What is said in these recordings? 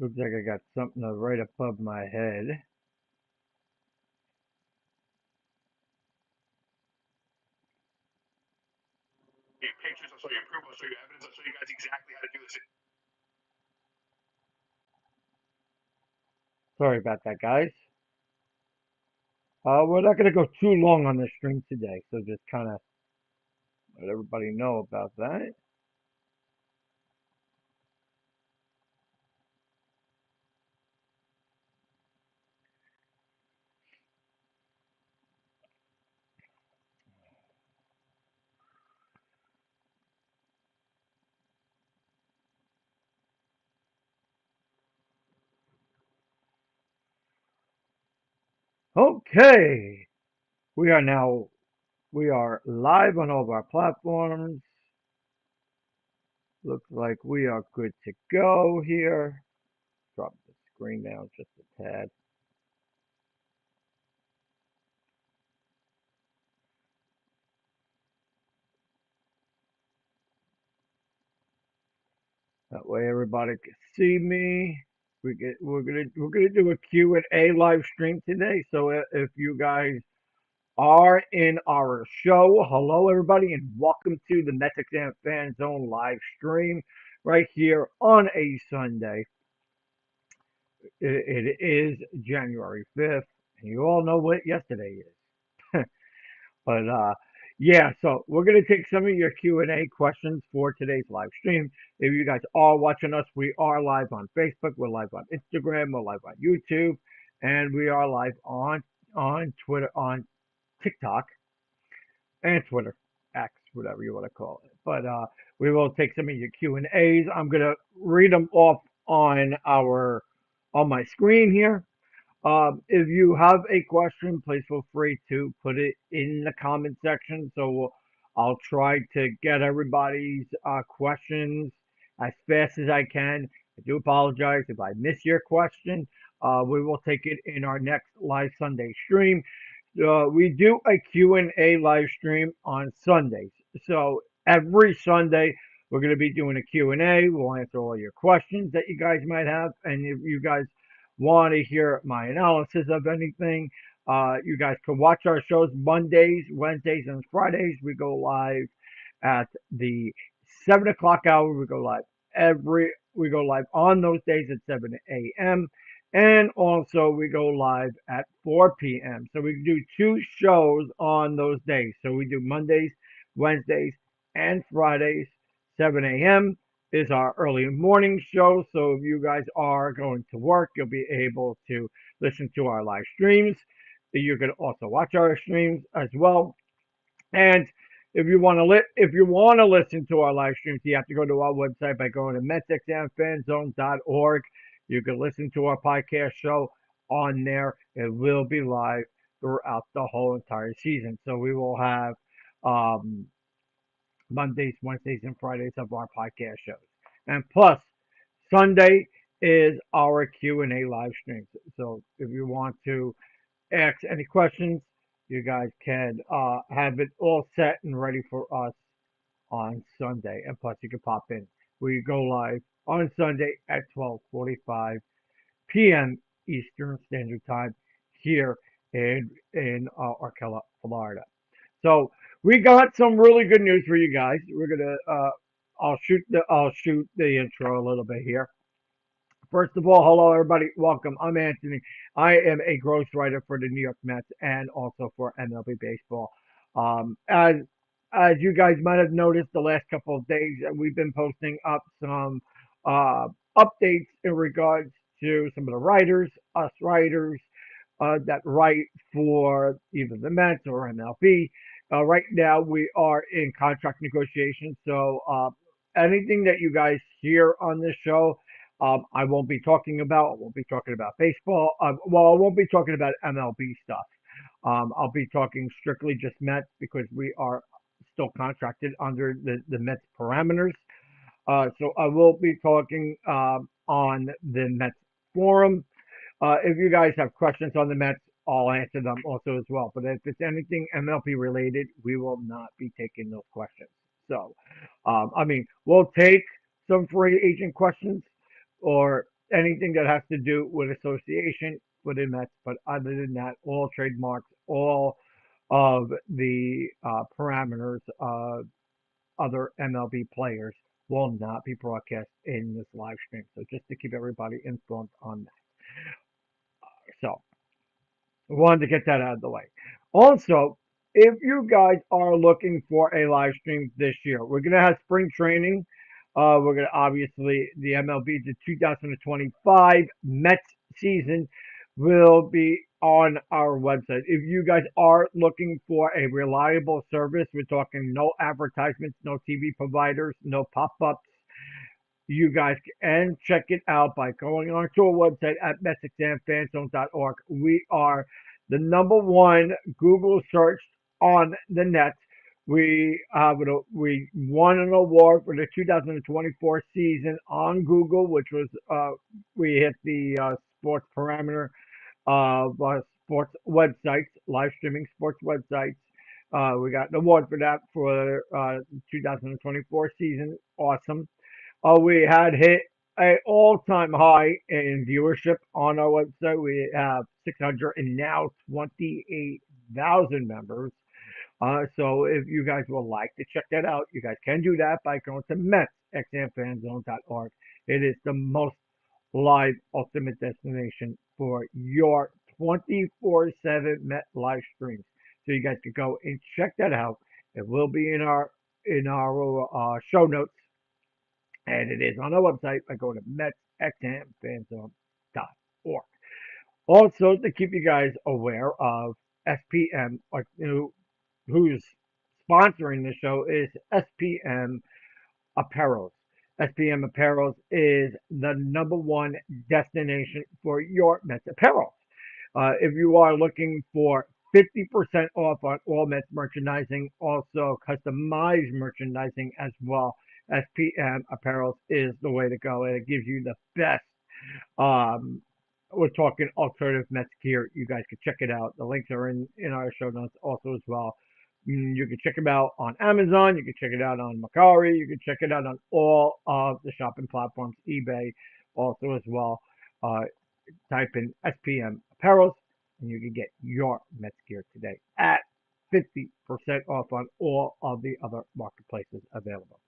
Looks like I got something right above my head. You pictures, I'll show you proof, I'll show you evidence, I'll show you guys exactly how to do this. Sorry about that, guys. We're not going to go too long on the stream today, so just kind of let everybody know about that. Okay, we are live on all of our platforms. Looks like we are good to go here. Drop the screen down just a tad. That way everybody can see me. We're gonna do a Q&A live stream today. So if you guys are in our show, hello everybody, and welcome to the MetsXM FanZone live stream right here on a Sunday. It is January 5th, and you all know what yesterday is. But yeah, so we're gonna take some of your Q&A questions for today's live stream. If you guys are watching us, we are live on Facebook, we're live on Instagram, we're live on YouTube, and we are live on Twitter, on TikTok, and Twitter, X, whatever you want to call it. But we will take some of your Q&As. I'm gonna read them off on my screen here. If you have a question, please feel free to put it in the comment section. I'll try to get everybody's questions as fast as I can. I do apologize if I miss your question. We will take it in our next live Sunday stream. We do a Q&A live stream on Sundays. So every Sunday, we're going to be doing a Q&A. We'll answer all your questions that you guys might have. And if you guys want to hear my analysis of anything, you guys can watch our shows Mondays, Wednesdays, and Fridays. We go live at the 7 o'clock hour. We go live on those days at 7 a.m. And also we go live at 4 p.m. So we do two shows on those days. So we do Mondays, Wednesdays, and Fridays, 7 a.m. is our early morning show. So if you guys are going to work, you'll be able to listen to our live streams. You can also watch our streams as well. And if you want to listen to our live streams, you have to go to our website by going to MetsXMFanZone.org. You can listen to our podcast show on there. It will be live throughout the whole entire season. So we will have um, Mondays, Wednesdays, and Fridays of our podcast shows. And plus, Sunday is our Q&A live stream. So if you want to ask any questions, you guys can have it all set and ready for us on Sunday. And plus, you can pop in. We go live on Sunday at 12:45 p.m. Eastern Standard Time here in Arcella, Florida. So we got some really good news for you guys. We're gonna I'll shoot the intro a little bit here. First of all, hello everybody. Welcome. I'm Anthony. I am a ghostwriter for the New York Mets and also for MLB Baseball. As you guys might have noticed the last couple of days, we've been posting up some uh, updates in regards to some of the writers, us writers that write for either the Mets or MLB. Right now, we are in contract negotiations, so anything that you guys hear on this show, I won't be talking about. I won't be talking about baseball. Well, I won't be talking about MLB stuff. I'll be talking strictly just Mets because we are still contracted under the Mets parameters. So I will be talking on the Mets forum. If you guys have questions on the Mets, I'll answer them also as well. But if it's anything MLB related, we will not be taking those questions. So, I mean, we'll take some free agent questions or anything that has to do with association with the Mets. But other than that, all trademarks, all of the parameters of other MLB players will not be broadcast in this live stream. So just to keep everybody informed on that. So wanted to get that out of the way. Also, if you guys are looking for a live stream this year, we're gonna have spring training. We're gonna obviously the MLB the 2025 Mets season will be on our website. If you guys are looking for a reliable service, we're talking no advertisements, no TV providers, no pop-ups, you guys can check it out by going onto our website at MetsXMFanZone.org. We are the number one Google search on the net. We won an award for the 2024 season on Google, which was we hit the sports parameter of sports websites, live streaming sports websites. We got an award for that for 2024 season. Awesome. We had hit a all-time high in viewership on our website. We have 600 and now 28,000 members. So if you guys would like to check that out, you guys can do that by going to MetsXMFanZone.org. It is the most live ultimate destination for your 24/7 Met live streams. So you guys can go and check that out. It will be in our show notes, and it is on our website by going to MetsXMFanZone.org. Also, to keep you guys aware of SPM, who's sponsoring the show is SPM Apparels. SPM Apparels is the number one destination for your Mets apparel. If you are looking for 50% off on all Mets merchandising, also customized merchandising as well, SPM Apparels is the way to go. And it gives you the best. Um, we're talking alternative Mets gear. You guys can check it out. The links are in our show notes also as well. You can check them out on Amazon. You can check it out on Macari. You can check it out on all of the shopping platforms, eBay also as well. Uh, Type in SPM Apparels and you can get your Mets gear today at 50% off on all of the other marketplaces available.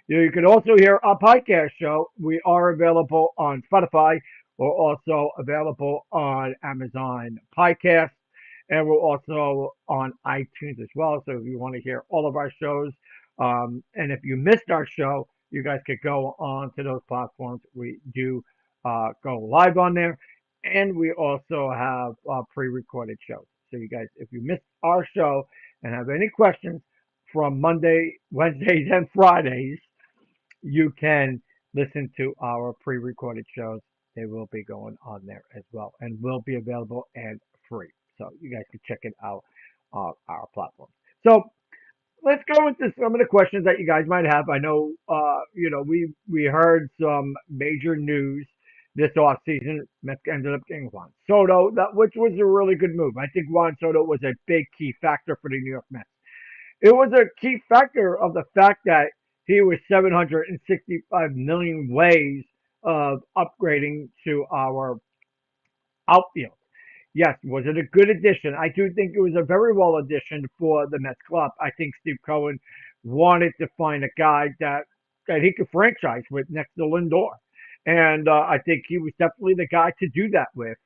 You can also hear our podcast show. We are available on Spotify. We're also available on Amazon Podcast, and we're also on iTunes as well. So if you want to hear all of our shows, and if you missed our show, you guys could go on to those platforms. We do go live on there, and we also have pre-recorded shows. So you guys, if you missed our show and have any questions from Monday, Wednesdays, and Fridays, you can listen to our pre-recorded shows. They will be going on there as well and will be available and free. So you guys can check it out on our platform. So let's go into some of the questions that you guys might have. I know, we heard some major news this offseason. Mets ended up getting Juan Soto, which was a really good move. I think Juan Soto was a big key factor for the New York Mets. It was a key factor of the fact that he was 765 million ways of upgrading to our outfield. Yes, was it a good addition? I do think it was a very well addition for the Mets club. I think Steve Cohen wanted to find a guy that he could franchise with next to Lindor, and I think he was definitely the guy to do that with.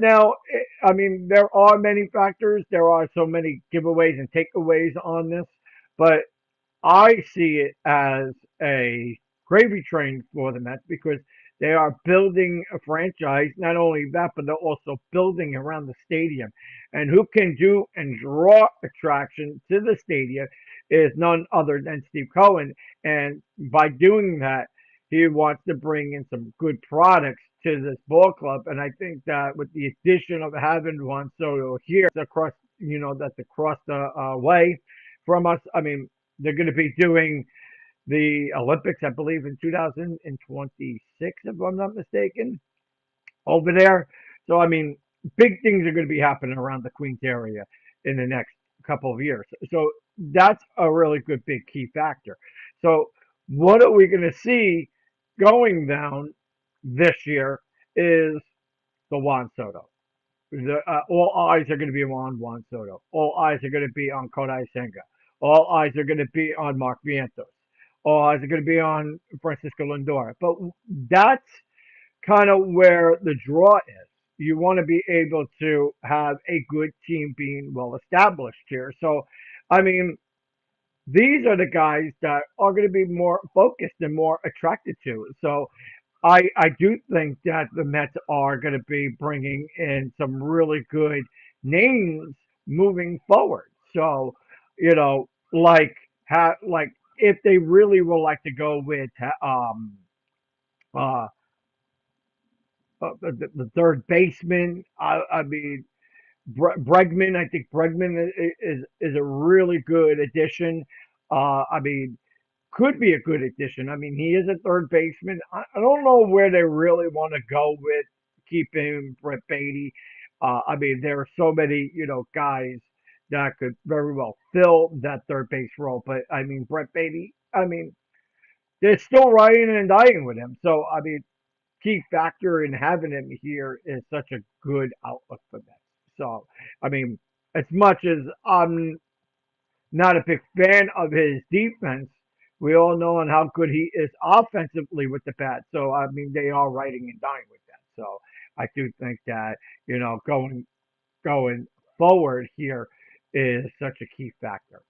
Now, I mean, there are many factors. There are so many giveaways and takeaways on this, but I see it as a gravy train for the Mets because they are building a franchise. Not only that, but they're also building around the stadium. And who can do and draw attraction to the stadium is none other than Steve Cohen. And by doing that, he wants to bring in some good products to this ball club. And I think that with the addition of having Juan Soto here across, that's across the way from us. I mean, they're going to be doing the Olympics, I believe, in 2026, if I'm not mistaken, over there. So, I mean, big things are going to be happening around the Queens area in the next couple of years. So, that's a really good, big key factor. So, what are we going to see going down this year is the Juan Soto. All eyes are going to be on Juan Soto. All eyes are going to be on Kodai Senga. All eyes are going to be on Mark Vientos. All eyes are going to be on Francisco Lindor. But that's kind of where the draw is. You want to be able to have a good team being well established here. So, I mean, these are the guys that are going to be more focused and more attracted to it. So, I do think that the Mets are going to be bringing in some really good names moving forward. So, like if they really would like to go with uh, the third baseman, I mean Bregman. I think Bregman is a really good addition. I mean, could be a good addition. I mean, he is a third baseman. I don't know where they really want to go with keeping Brett Beatty. I mean, there are so many, guys that could very well fill that third base role. But I mean, Brett Beatty. I mean, they're still riding and dying with him. So I mean, key factor in having him here is such a good outlook for them. So I mean, as much as I'm not a big fan of his defense. We all know on how good he is offensively with the bat. So I mean, they are riding and dying with that. So I do think that going forward here is such a key factor.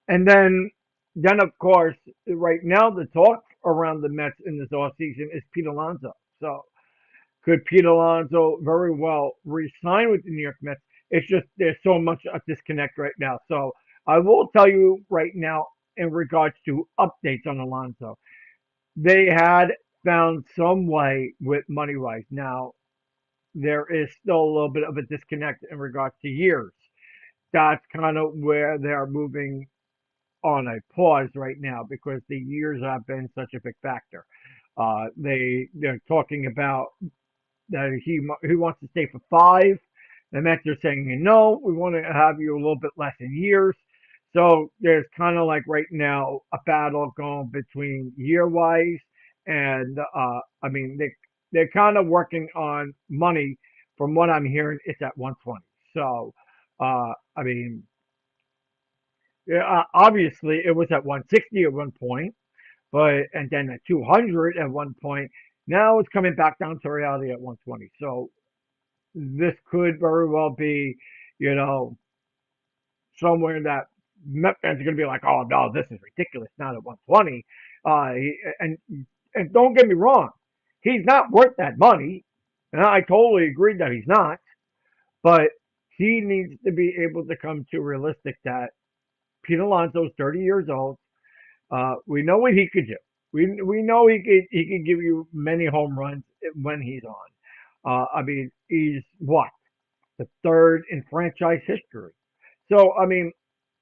And then of course, right now the talk around the Mets in this offseason is Pete Alonso. So could Pete Alonso very well re-sign with the New York Mets? It's just there's so much a disconnect right now. So I will tell you right now in regards to updates on Alonso, they had found some way with money wise. Now there is still a little bit of a disconnect in regards to years. That's kind of where they're moving on a pause right now because the years have been such a big factor. They're talking about that he wants to stay for 5. The Mets are saying no, we want to have you a little bit less in years. So there's kind of like right now a battle going between year wise and I mean they're kind of working on money. From what I'm hearing, it's at 120. So I mean, yeah, obviously it was at 160 at one point, but and then at 200 at one point. Now it's coming back down to reality at 120. So this could very well be, you know, somewhere that Met fans are going to be like, oh no, this is ridiculous. Not at 120. And don't get me wrong, he's not worth that money, and I totally agree that he's not. But he needs to be able to come to realistic that Pete Alonso's 30 years old. We know what he could do. We know he could give you many home runs when he's on. I mean, he's what the third in franchise history. So I mean,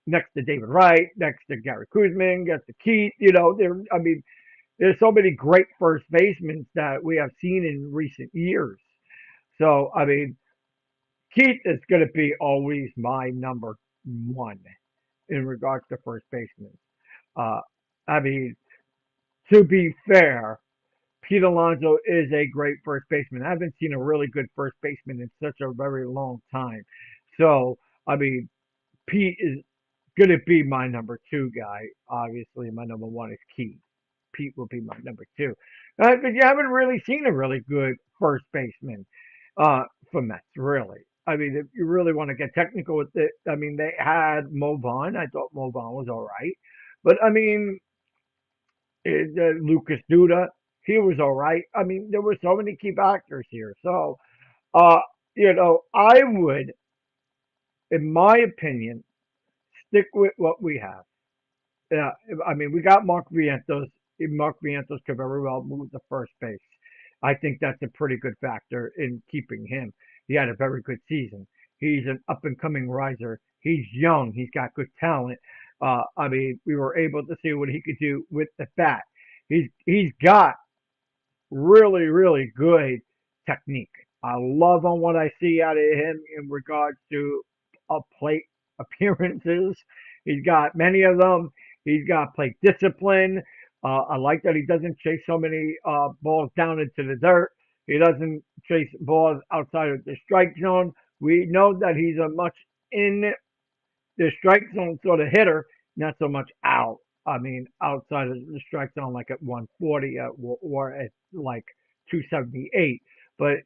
next to David Wright, next to Gary Kuzman, next to Keith, there. I mean, there's so many great first basemen that we have seen in recent years. So I mean, Keith is going to be always my number one in regards to first baseman. Uh, I mean, to be fair, Pete Alonso is a great first baseman. I haven't seen a really good first baseman in such a very long time. So, I mean, Pete is going to be my number 2 guy. Obviously, my number 1 is Keith. Pete will be my number 2. But you haven't really seen a really good first baseman for Mets, really. I mean, if you really want to get technical with it, I mean, they had Mo Vaughn. I thought Mo Vaughn was all right. But, I mean, Lucas Duda, he was all right. I mean, there were so many key factors here. So, uh, I would, in my opinion, stick with what we have. Yeah, I mean, we got Mark Vientos. Mark Vientos could very well move to first base. I think that's a pretty good factor in keeping him. He had a very good season. He's an up and coming riser. He's young. He's got good talent. I mean, we were able to see what he could do with the bat. He's got really good technique. I love on what I see out of him in regards to plate appearances. He's got many of them. He's got plate discipline. I like that he doesn't chase so many balls down into the dirt. He doesn't chase balls outside of the strike zone. We know that he's a much in the strike zone sort of hitter, not so much out. I mean, outside of the strike zone, like at 140 or at like 278. But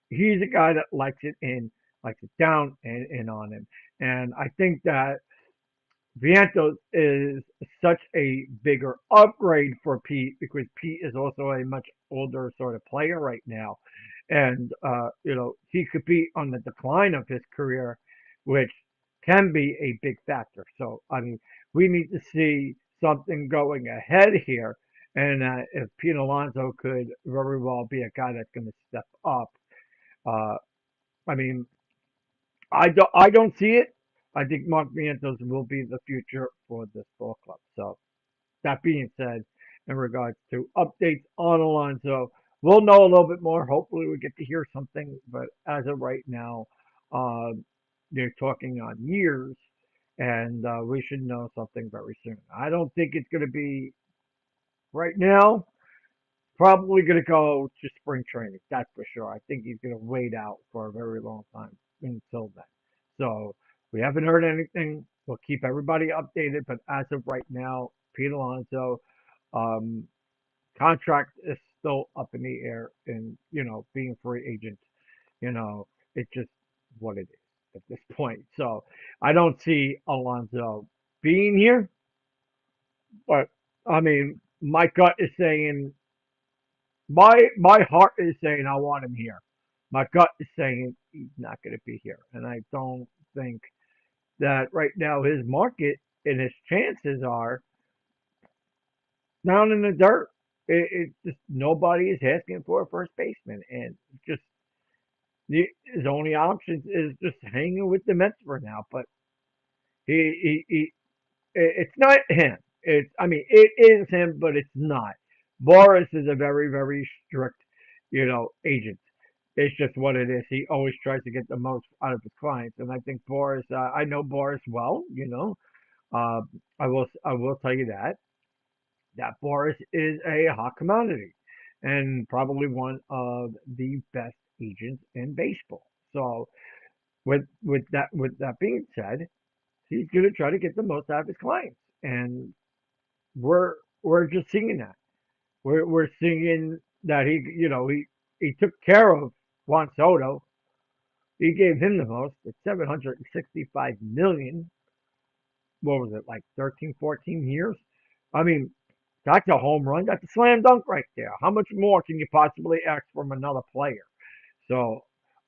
he's a guy that likes it in, likes it down and in on him. And I think that Vientos is such a bigger upgrade for Pete because Pete is also a much older sort of player right now. And, he could be on the decline of his career, which can be a big factor. So, I mean, we need to see something going ahead here. And if Pete Alonso could very well be a guy that's going to step up, uh, I mean, I don't see it. I think Mark Vientos will be the future for this ball club. So that being said, in regards to updates on Alonso, we'll know a little bit more. Hopefully, we get to hear something. But as of right now, uh, they're talking on years, and we should know something very soon. I don't think it's going to be right now. Probably going to go to spring training. That's for sure. I think he's going to wait out for a very long time until then. So we haven't heard anything. We'll keep everybody updated. But as of right now, Pete Alonso, um, contract is still up in the air. And, being a free agent, it's just what it is at this point. So I don't see Alonso being here. But, I mean, my gut is saying my heart is saying I want him here. My gut is saying he's not going to be here, and I don't think that right now his market and his chances are down in the dirt. It's just nobody is asking for a first baseman, and just his only options is just hanging with the Mets for now. But he it's not him. It is him, but it's not. Boris is a very, very strict, agent. It's just what it is. He always tries to get the most out of his clients, and I think Boris. I know Boris well. Uh, I will tell you that Boris is a hot commodity, and probably one of the best agents in baseball. So with that being said, he's going to try to get the most out of his clients, and we're just seeing that. We're seeing that he took care of Juan Soto. He gave him the most at 765 million. What was it, like 13, 14 years? I mean, that's a home run. That's a slam dunk right there. How much more can you possibly ask from another player? So,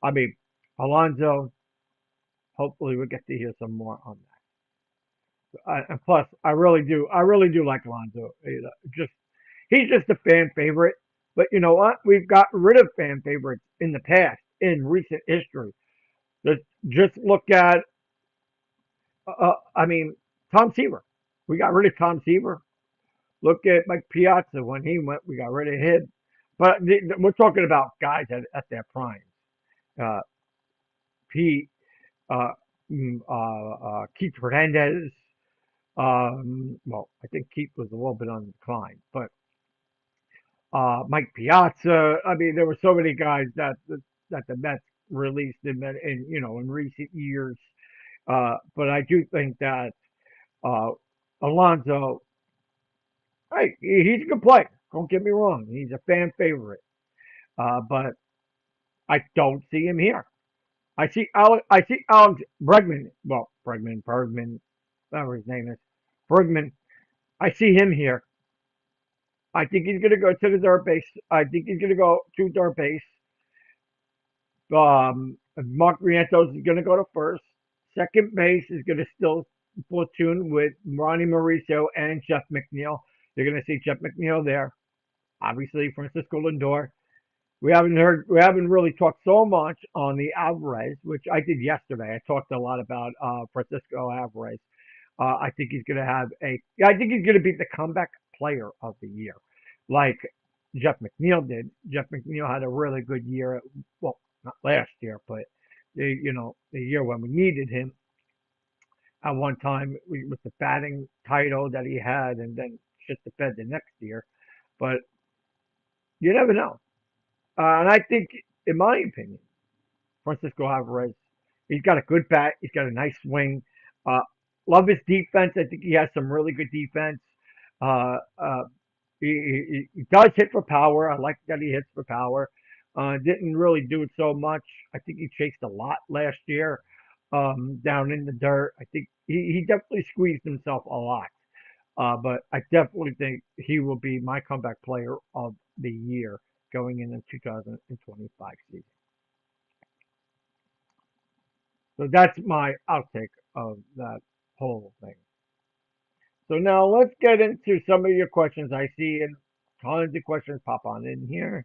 I mean, Alonso. Hopefully, we get to hear some more on that. And plus, I really do like Alonso. Just he's just a fan favorite. But you know what? We've gotten rid of fan favorites in the past, in recent history. Just look at, I mean, Tom Seaver. We got rid of Tom Seaver. Look at Mike Piazza when he went. We got rid of him. But we're talking about guys at their prime. Uh, Pete, uh, Keith Hernandez. Well, I think Keith was a little bit on the decline, but Mike Piazza. I mean, there were so many guys that the Mets released in recent years. But I do think that uh, Alonso, hey, he's a good player. Don't get me wrong. He's a fan favorite. But I don't see him here. I see Alex Bregman. Well, Bergman, whatever his name is, Bergman. I see him here. I think he's going to go to the third base. I think he's going to go to third base. Mark Rientos is going to go to first. Second base is going to still platoon with Ronnie Mauricio and Jeff McNeil. You're going to see Jeff McNeil there. Obviously, Francisco Lindor. We haven't really talked so much on the Alvarez, which I did yesterday. I talked a lot about Francisco Alvarez. I think he's going to be the comeback player of the year, like Jeff McNeil did. Jeff McNeil had a really good year. Well, not last year, but the year when we needed him at one time with the batting title that he had, and then shit the bed the next year. But you never know. And I think, in my opinion, Francisco Alvarez, he's got a good bat. He's got a nice swing. Uh, love his defense. I think he has some really good defense. Uh, uh, he does hit for power. I like that he hits for power. Didn't really do it so much. I think he chased a lot last year down in the dirt. I think he definitely squeezed himself a lot. But I definitely think he will be my comeback player of the year going into 2025 season. So that's my outtake of that whole thing. So now let's get into some of your questions. I see and tons of questions pop on in here.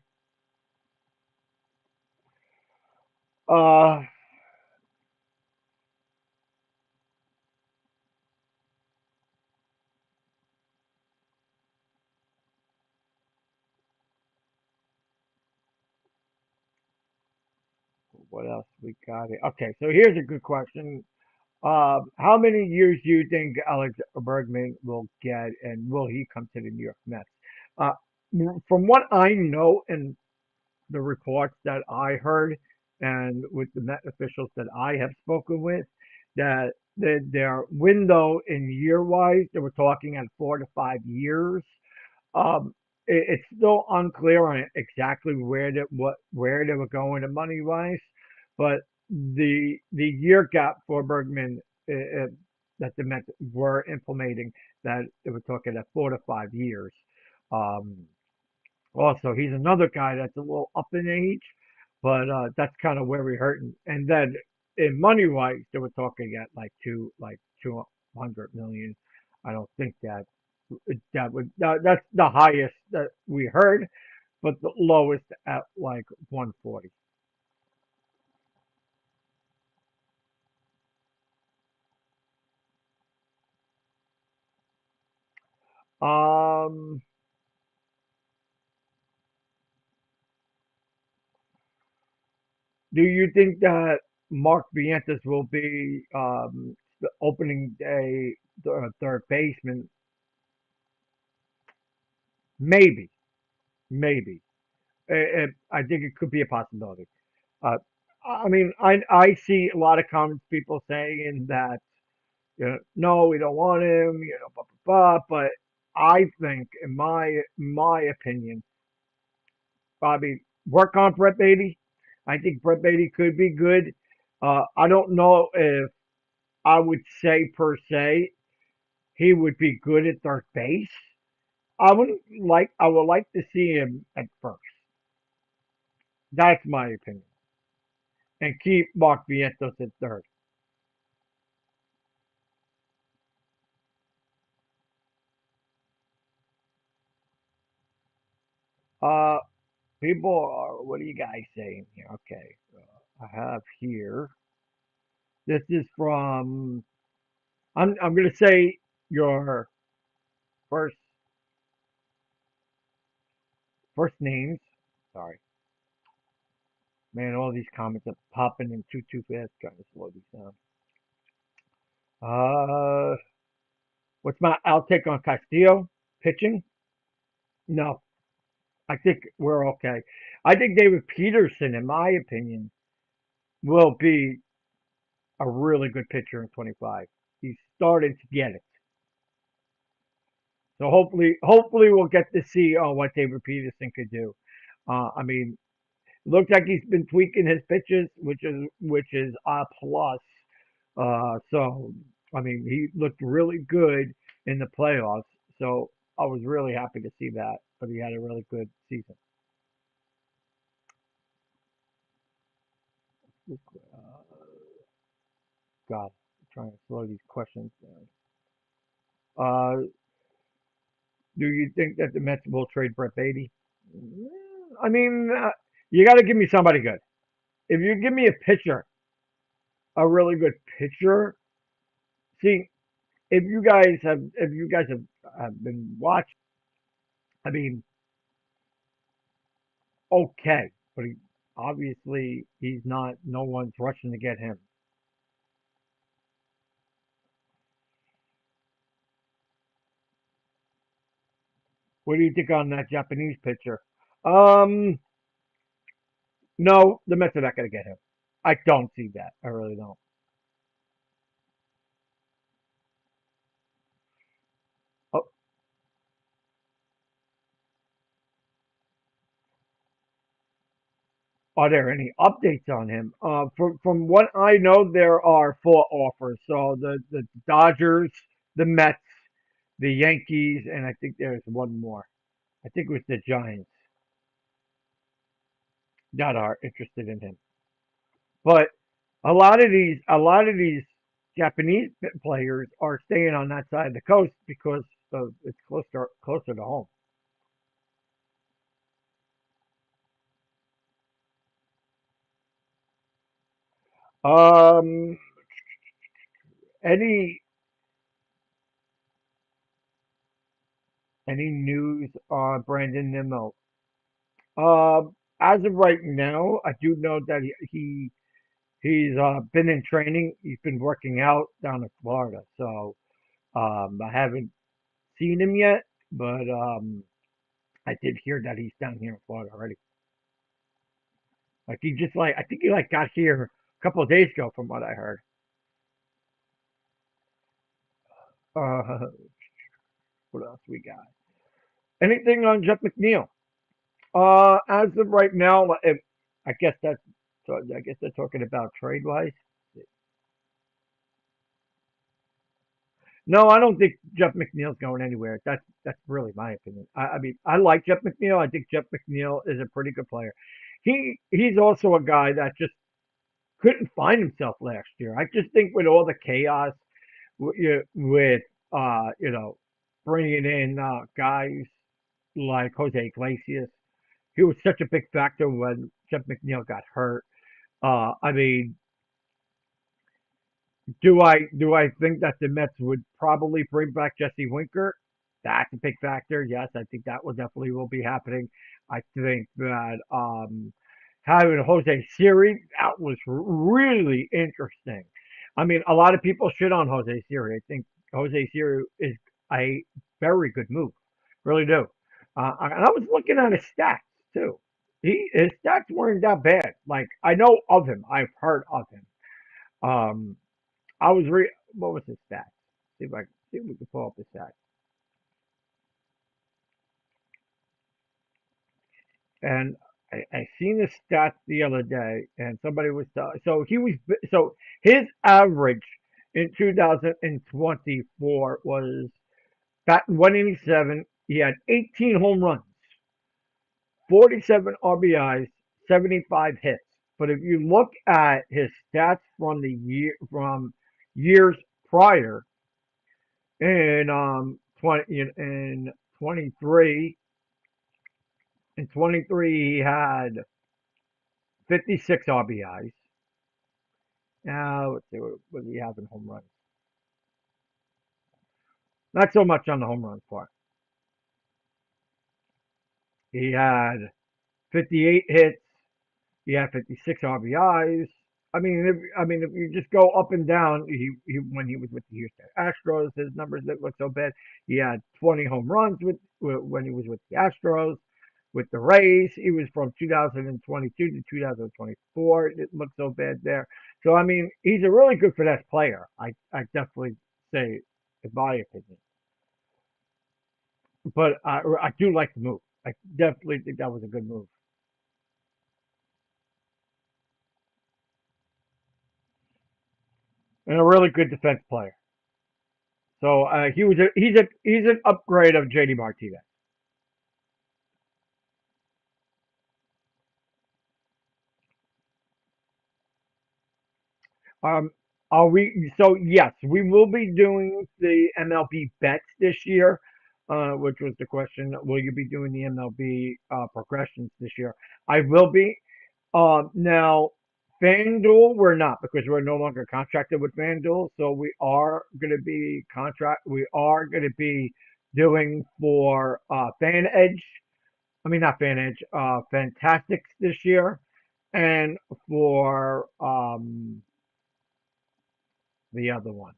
Uh, what else we got here? Okay, so here's a good question. How many years do you think Alex Bergman will get, and will he come to the New York Mets? Uh, from what I know and the reports that I heard, and with the Met officials that I have spoken with, that their window in year wise, they were talking at 4 to 5 years. Um, it's still unclear on exactly where they were going to money wise, but the year gap for Bergman that the Mets were implementing, that they were talking at 4 to 5 years. Um, Also, he's another guy that's a little up in age, but that's kind of where we hurt. And then in money wise, they were talking at like 200 million. I don't think that's the highest that we heard, but the lowest at like 140. Um, do you think that Mark Vientos will be the opening day third baseman? Maybe, maybe. I think it could be a possibility. Uh, I mean, I see a lot of comments, people saying that no, we don't want him, blah blah blah. But I think, in my opinion, Bobby, work on Brett Beatty. I think Brett Beatty could be good. I don't know if I would say per se he would be good at third base. I would like to see him at first. That's my opinion, and keep Mark Vientos at third. Uh, People are, what are you guys saying here? Okay, I have here. This is from. I'm gonna say your first first names. Sorry, man. All these comments are popping in too fast. Gotta slow these down. Uh, what's my outtake on Castillo pitching? No, I think we're okay. I think David Peterson, in my opinion, will be a really good pitcher in 25. He's starting to get it. So hopefully we'll get to see what David Peterson could do. I mean, looks like he's been tweaking his pitches, which is a plus. So I mean, he looked really good in the playoffs. So I was really happy to see that. But he had a really good season. God, I'm trying to slow these questions down. Uh, do you think that the Mets will trade Brett Beatty? I mean, you got to give me somebody good. If you give me a pitcher, a really good pitcher. See, if you guys have been watching, I mean, okay, but obviously he's not. No one's rushing to get him. What do you think on that Japanese pitcher? Um, no, the Mets are not going to get him. I don't see that. I really don't. Oh, are there any updates on him? From what I know, there are four offers. So the Dodgers, the Mets, the Yankees, and I think there's one more. I think it was the Giants that are interested in him. But a lot of these Japanese players are staying on that side of the coast because it's closer to home. Um, any any news on Brandon Nimmo? As of right now, I do know that he's been in training. He's been working out down in Florida. So I haven't seen him yet, but I did hear that he's down here in Florida already. Like he just like I think he like got here a couple of days ago, from what I heard. Uh, what else we got? Anything on Jeff McNeil? As of right now, I guess that's so. I guess they're talking about trade wise. No, I don't think Jeff McNeil's going anywhere. That's really my opinion. I mean, I like Jeff McNeil. I think Jeff McNeil is a pretty good player. He's also a guy that just couldn't find himself last year. I just think with all the chaos with bringing in guys like Jose Iglesias, he was such a big factor when Jeff McNeil got hurt. I mean, do I think that the Mets would probably bring back Jesse Winker? That's a big factor. Yes, I think that will be happening. I think that having Jose Siri, that was really interesting. I mean, a lot of people shit on Jose Siri. I think Jose Siri is a very good move, really do. And I was looking at his stats too. His stats weren't that bad. Like I know of him, I've heard of him. Um, I was what was his stats? See if we can pull up his stats. And I seen the stats the other day, and somebody was so he was so his average in 2024 was batting 187. He had 18 home runs, 47 RBIs, 75 hits. But if you look at his stats from years prior, in 23 in 23 he had 56 RBIs. Now let's see what do you have in home runs. Not so much on the home run part. He had 58 hits. He had 56 RBIs. If you just go up and down, he when he was with the Houston Astros, his numbers didn't look so bad. He had 20 home runs when he was with the Astros. With the Rays, he was from 2022 to 2024. It didn't look so bad there. So I mean, he's a really good finesse player. I definitely say, in my opinion. But I do like the move. I definitely think that was a good move and a really good defense player. So he's an upgrade of JD Martinez. Um, are we? So yes, we will be doing the MLB bets this year, which was the question. Will you be doing the MLB progressions this year? I will be. Now, FanDuel, we're not because we're no longer contracted with FanDuel. So we are going to be contract. We are going to be doing for Fan Edge. I mean, not Fan Edge. Fantastics this year, and for the other one,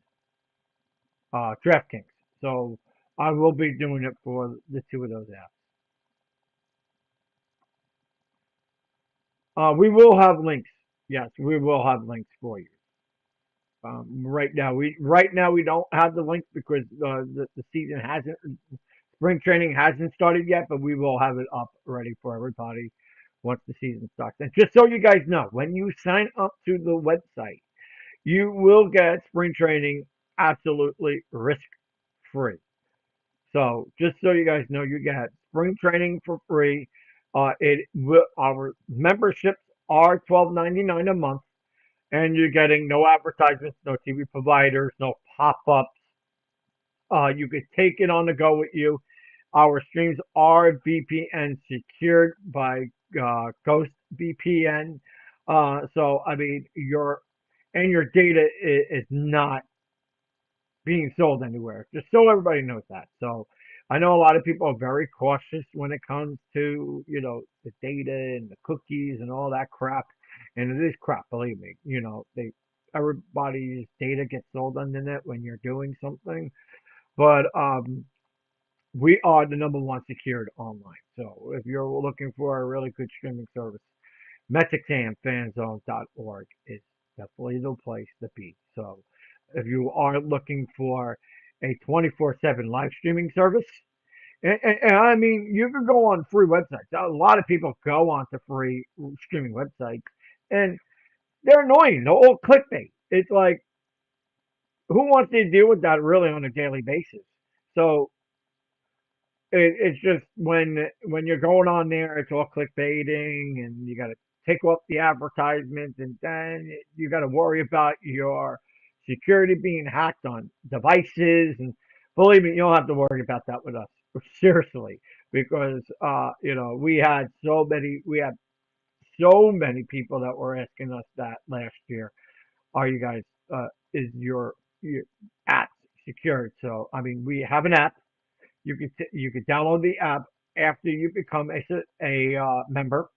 DraftKings. So I will be doing it for the two of those apps. We will have links. Yes, we will have links for you. Right now we don't have the link because the season hasn't spring training hasn't started yet, but we will have it up ready for everybody once the season starts. And just so you guys know, when you sign up to the website, you will get spring training absolutely risk free. So just so you guys know, you get spring training for free. Our memberships are $12.99 a month, and you're getting no advertisements, no TV providers, no pop ups. You could take it on the go with you. Our streams are VPN secured by Ghost VPN. So I mean, your data is not being sold anywhere. Just so everybody knows that. So I know a lot of people are very cautious when it comes to the data and the cookies and all that crap, and it is crap. Believe me. Everybody's data gets sold on the net when you're doing something, but we are the number one secured online. So if you're looking for a really good streaming service, MetsXMFanZone.org is definitely the place to be. So if you are looking for a 24/7 live streaming service, and I mean, you can go on free websites. A lot of people go onto free streaming websites, and they're annoying. They're all clickbait. It's like, who wants to deal with that really on a daily basis? So it's just when you're going on there, it's all clickbaiting, and you got to take off the advertisements, and then you got to worry about your security being hacked on devices. And believe me, you don't have to worry about that with us, seriously, because we had so many people that were asking us that last year. Are you guys is your app secured? So I mean, we have an app. You can download the app after you become a member.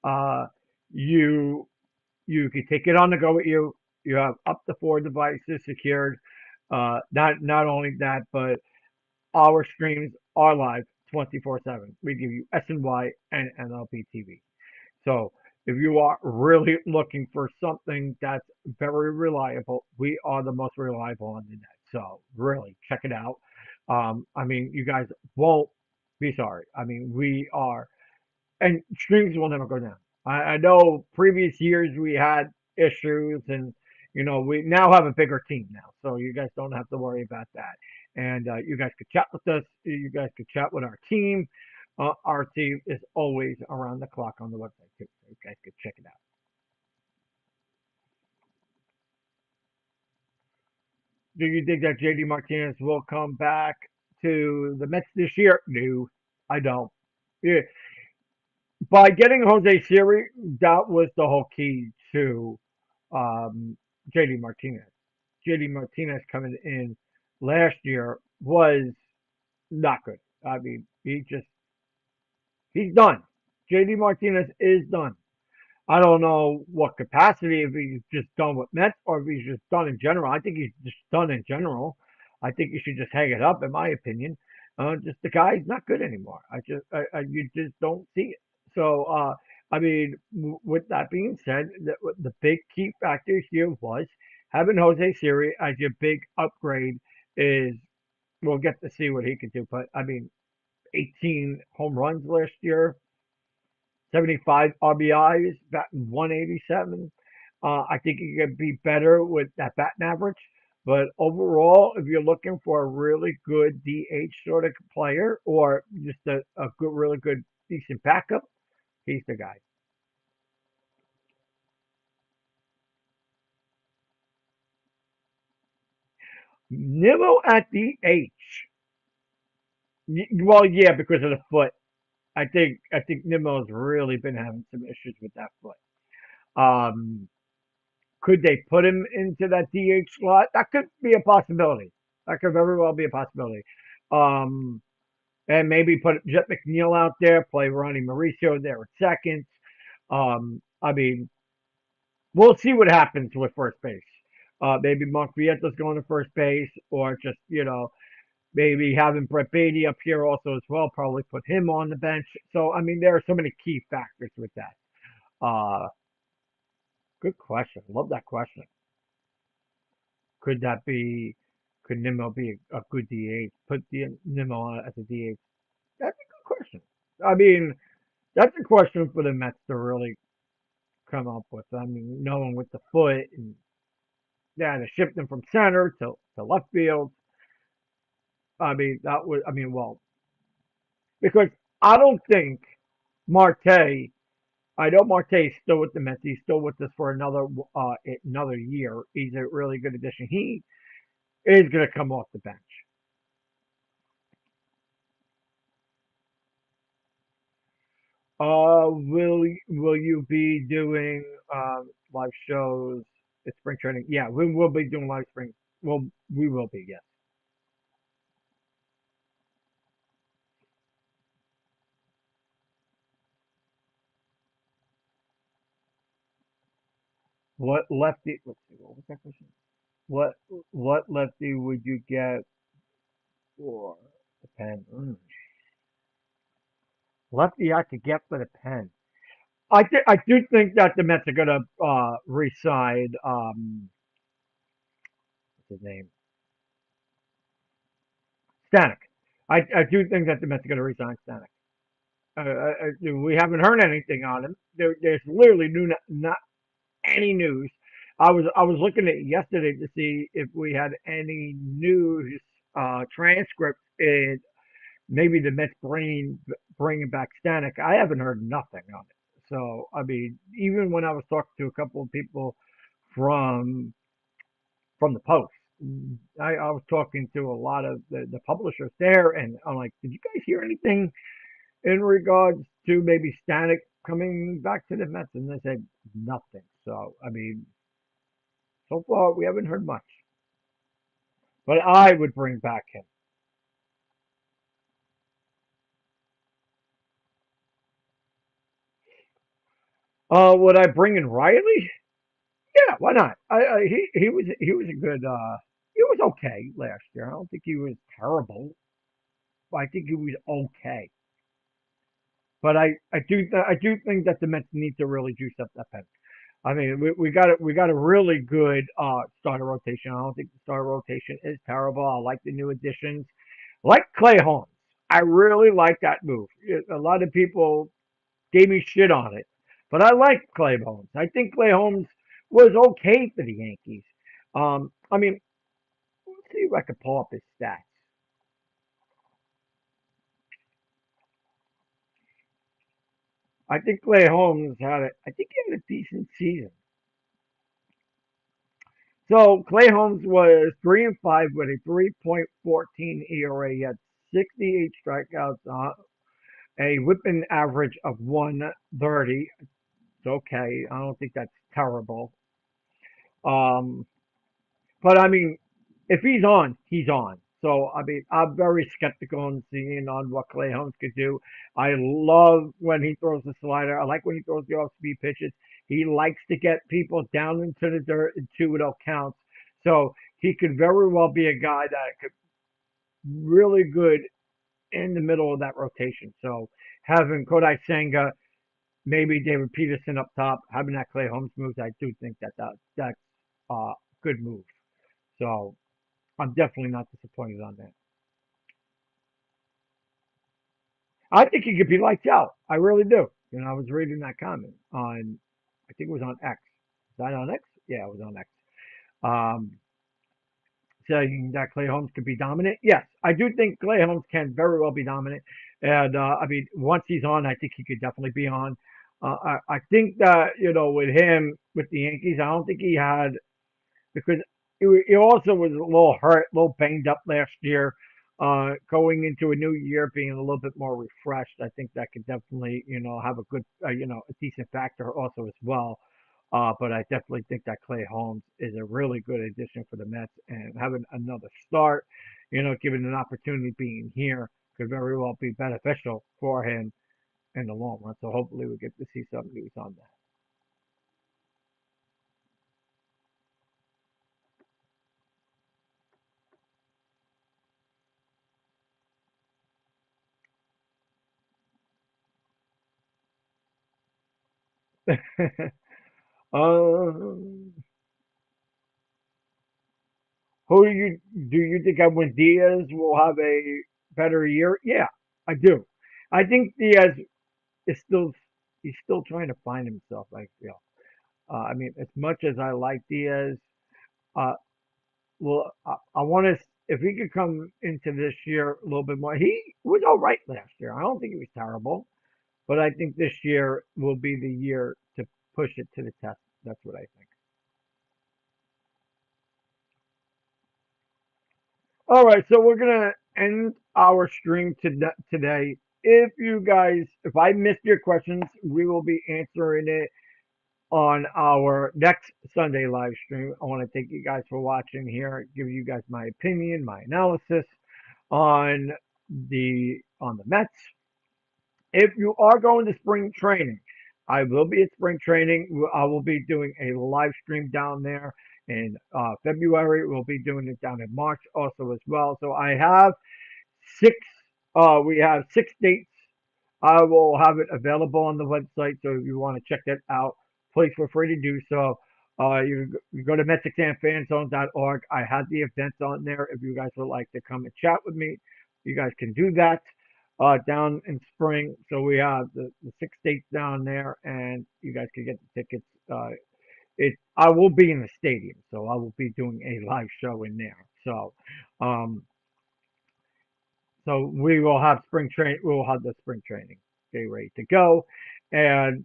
Uh, you you can take it on the go with you. You have up to four devices secured. Not only that, but our streams are live 24/7. We give you SNY and NLP TV. So if you are really looking for something that's very reliable, we are the most reliable on the net. So really check it out. I mean, you guys won't be sorry. I mean, we are, and streams will never go down. I know previous years we had issues, and we now have a bigger team now, so you guys don't have to worry about that. And you guys could chat with us. You guys could chat with our team. Our team is always around the clock on the website too, so you guys could check it out. Do you think that JD Martinez will come back to the Mets this year? No, I don't. Yeah, by getting Jose Siri, that was the whole key to um, JD Martinez. JD Martinez coming in last year was not good. I mean, he's done. JD Martinez is done. I don't know what capacity, if he's just done with Mets or if he's just done in general. I think he's just done in general. I think you should just hang it up, in my opinion. Just the guy's not good anymore. You just don't see it. So, I mean, with that being said, the big key factor here was having Jose Siri as your big upgrade is we'll get to see what he can do. But I mean, 18 home runs last year, 75 RBIs, batting 187. I think he could be better with that batting average. But overall, if you're looking for a really good DH sort of player or just a good, really good, decent backup, he's the guy. Nimmo at the H. Well, yeah, because of the foot. I think Nimmo's really been having some issues with that foot. Um, could they put him into that DH slot? That could be a possibility. That could very well be a possibility. Um, and maybe put Jet McNeil out there, play Ronnie Mauricio there at second. I mean, we'll see what happens with first base. Maybe Mark Vieta's going to first base, or just Maybe having Brett Beatty up here also as well, probably put him on the bench. So, I mean, there are so many key factors with that. Uh, Good question. Love that question. Could that be, could Nimmo be a good DH? Put Nimmo on as a DH? That's a good question. I mean, that's a question for the Mets to really come up with. I mean, knowing with the foot and yeah, to shift him from center to left field. I mean, that was, I mean, well, because I don't think Marte, I know Marte is still with the Mets. He's still with us for another year. He's a really good addition. He is going to come off the bench. Will you be doing live shows at spring training? Yeah, we will be doing live spring. Well, we will be. Yes. What lefty? Let's see. What was that question? What what lefty would you get for the pen? Lefty I could get for the pen. I do think that the Mets are gonna re-sign what's his name, Stanek. I do think that the Mets are gonna re-sign Stanek. We haven't heard anything on him. There's literally not any news. I was looking at it yesterday to see if we had any news transcripts in maybe the Mets bringing back Stanek. I haven't heard nothing on it. So I mean, even when I was talking to a couple of people from from the Post, I was talking to a lot of the publishers there, and I'm like, did you guys hear anything in regards to maybe Stanek coming back to the Mets? And they said nothing. So I mean, so far we haven't heard much. But I would bring back him. Would I bring in Riley? Yeah, why not? He was a good he was okay last year. I don't think he was terrible, but I think he was okay. But I do think that the Mets need to really juice up that pen. I mean, we got a really good starter rotation. I don't think the starter rotation is terrible. I like the new additions, like Clay Holmes. I really like that move. A lot of people gave me shit on it, but I like Clay Holmes. I think Clay Holmes was okay for the Yankees. I mean, let's see if I can pull up his stats. I think Clay Holmes I think he had a decent season. So Clay Holmes was 3-5 with a 3.14 ERA. He had 68 strikeouts, a whipping average of 130. It's okay. I don't think that's terrible. Um, but I mean, if he's on, he's on. So I mean, I'm very skeptical on seeing on what Clay Holmes could do. I love when he throws the slider. I like when he throws the off-speed pitches. He likes to get people down into the dirt and 2-0 counts. So he could very well be a guy that could really good in the middle of that rotation. So having Kodai Senga, maybe David Peterson up top, having that Clay Holmes moves, I do think that's a good move. So I'm definitely not disappointed on that. I think he could be lights out. I really do. You know, I was reading that comment on, I think it was on X. Is that on X? Yeah, it was on X. Um, Saying that Clay Holmes could be dominant. Yes, I do think Clay Holmes can very well be dominant. And I mean, once he's on, I think he could definitely be on. I think that, with him, with the Yankees, I don't think he had because he also was a little hurt, a little banged up last year. Going into a new year, being a little bit more refreshed, I think that could definitely, have a good, a decent factor also as well. But I definitely think that Clay Holmes is a really good addition for the Mets, and having another start, given an opportunity being here, could very well be beneficial for him in the long run. So hopefully we get to see some news on that. um, who do you think Edwin Diaz will have a better year? Yeah, I do. I think Diaz is still he's still trying to find himself. I feel. I mean, as much as I like Diaz, uh, well, I want to if he could come into this year a little bit more. He was all right last year. I don't think he was terrible, but I think this year will be the year to push it to the test. That's what I think. All right, so we're gonna end our stream today. If I missed your questions, we will be answering it on our next Sunday live stream. I want to thank you guys for watching here, give you guys my opinion, my analysis on the Mets. If you are going to spring training, I will be at spring training. I will be doing a live stream down there in February. We'll be doing it down in March also as well. So I have six. We have 6 dates. I will have it available on the website. So if you want to check that out, please feel free to do so. You go to MetsXMFanZone.org. I have the events on there. If you guys would like to come and chat with me, you guys can do that down in spring. So we have the 6 dates down there, and you guys can get the tickets. I will be in the stadium, so I will be doing a live show in there. Um, so we will have spring train. We will have the spring training day ready to go. And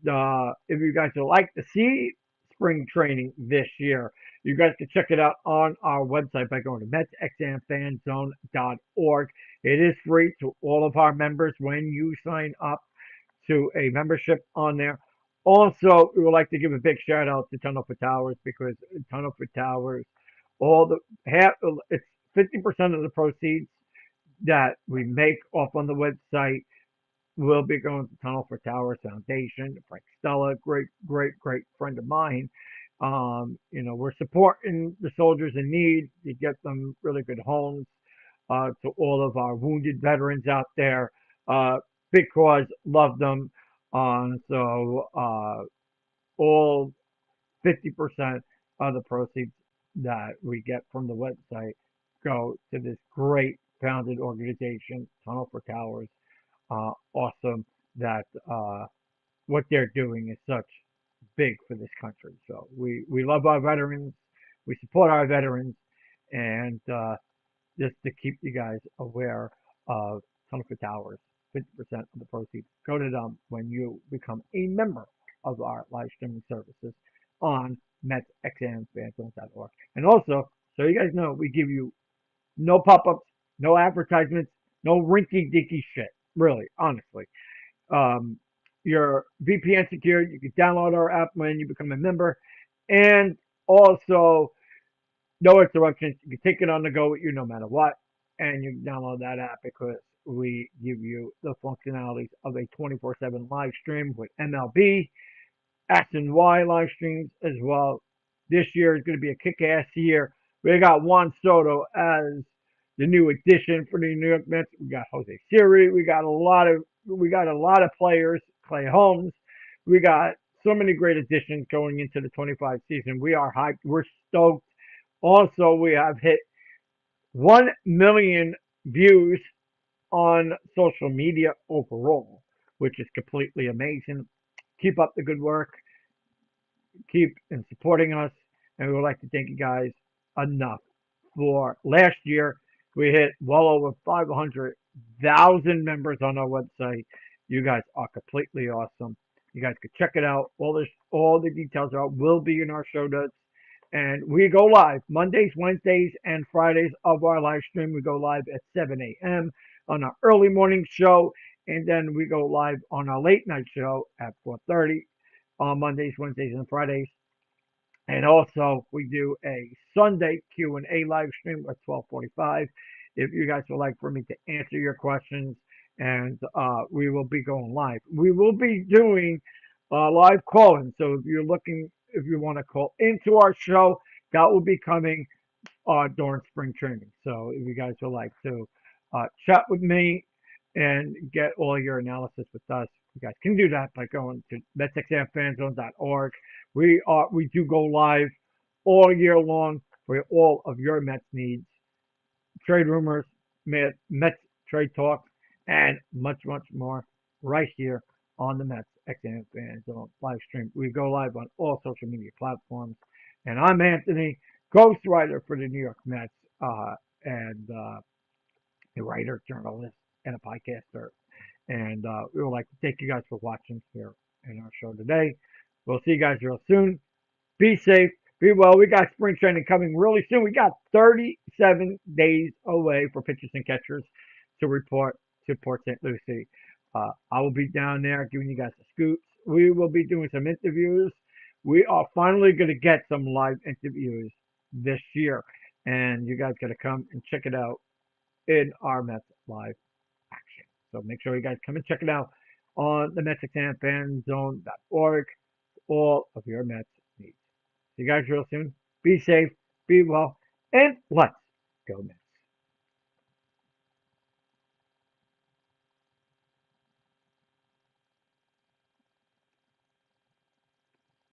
if you guys would like to see spring training this year, you guys can check it out on our website by going to MetsXMFanZone.org. It is free to all of our members when you sign up to a membership on there. Also, we would like to give a big shout out to Tunnel for Towers because Tunnel for Towers, all the half it's 50% of the proceeds that we make off on the website will be going to Tunnel for Towers Foundation. Frank Stella, great friend of mine. We're supporting the soldiers in need to get them really good homes. To all of our wounded veterans out there, big cause, love them. All 50% of the proceeds that we get from the website go to this great founded organization, Tunnel for Towers. Awesome that what they're doing is such big for this country. So we love our veterans, we support our veterans, and just to keep you guys aware of Tunnel for Towers, 50% of the proceeds go to them when you become a member of our live streaming services on MetsXMFanZone.org. And also, so you guys know, we give you no pop-ups, no advertisements, no rinky-dinky shit. Really, honestly. Um, you're VPN secured. You can download our app when you become a member, and also no interruptions. You can take it on the go with you no matter what, and you can download that app because we give you the functionalities of a 24/7 live stream with MLB, X and Y live streams as well. This year is going to be a kick-ass year. We got Juan Soto as the new addition for the New York Mets. We got Jose Siri. We got a lot of players. Clay Holmes. We got so many great additions going into the 25 season. We are hyped. We're stoked. Also, we have hit 1 million views on social media overall, which is completely amazing. Keep up the good work. Keep and supporting us. And we would like to thank you guys enough for last year. We hit well over 500,000 members on our website. You guys are completely awesome. You guys can check it out. All the details will be in our show notes. And we go live Mondays, Wednesdays, and Fridays of our live stream. We go live at 7 a.m. on our early morning show, and then we go live on our late night show at 4:30 on Mondays, Wednesdays, and Fridays. And also, we do a Sunday Q&A live stream at 12:45. If you guys would like for me to answer your questions, and we will be going live. We will be doing live calling. So if you want to call into our show, that will be coming during spring training. So if you guys would like to chat with me and get all your analysis with us, You guys can do that by going to MetsXMFanZone.org. We do go live all year long for all of your Mets needs, trade rumors, Mets trade talks, and much, much more right here on the Mets XM FanZone live stream. We go live on all social media platforms. And I'm Anthony, ghostwriter for the New York Mets, and a writer, journalist, and a podcaster. And we would like to thank you guys for watching here in our show today. We'll see you guys real soon. Be safe. Be well. We got spring training coming really soon. We got 37 days away for pitchers and catchers to report to Port St. Lucie. I will be down there giving you guys the scoops. We will be doing some interviews. We are finally going to get some live interviews this year. And you guys got to come and check it out in our Mets live action. So make sure you guys come and check it out on the MetsXMFanZone.org. All of your Mets needs. See you guys real soon. Be safe, be well, and let's go Mets.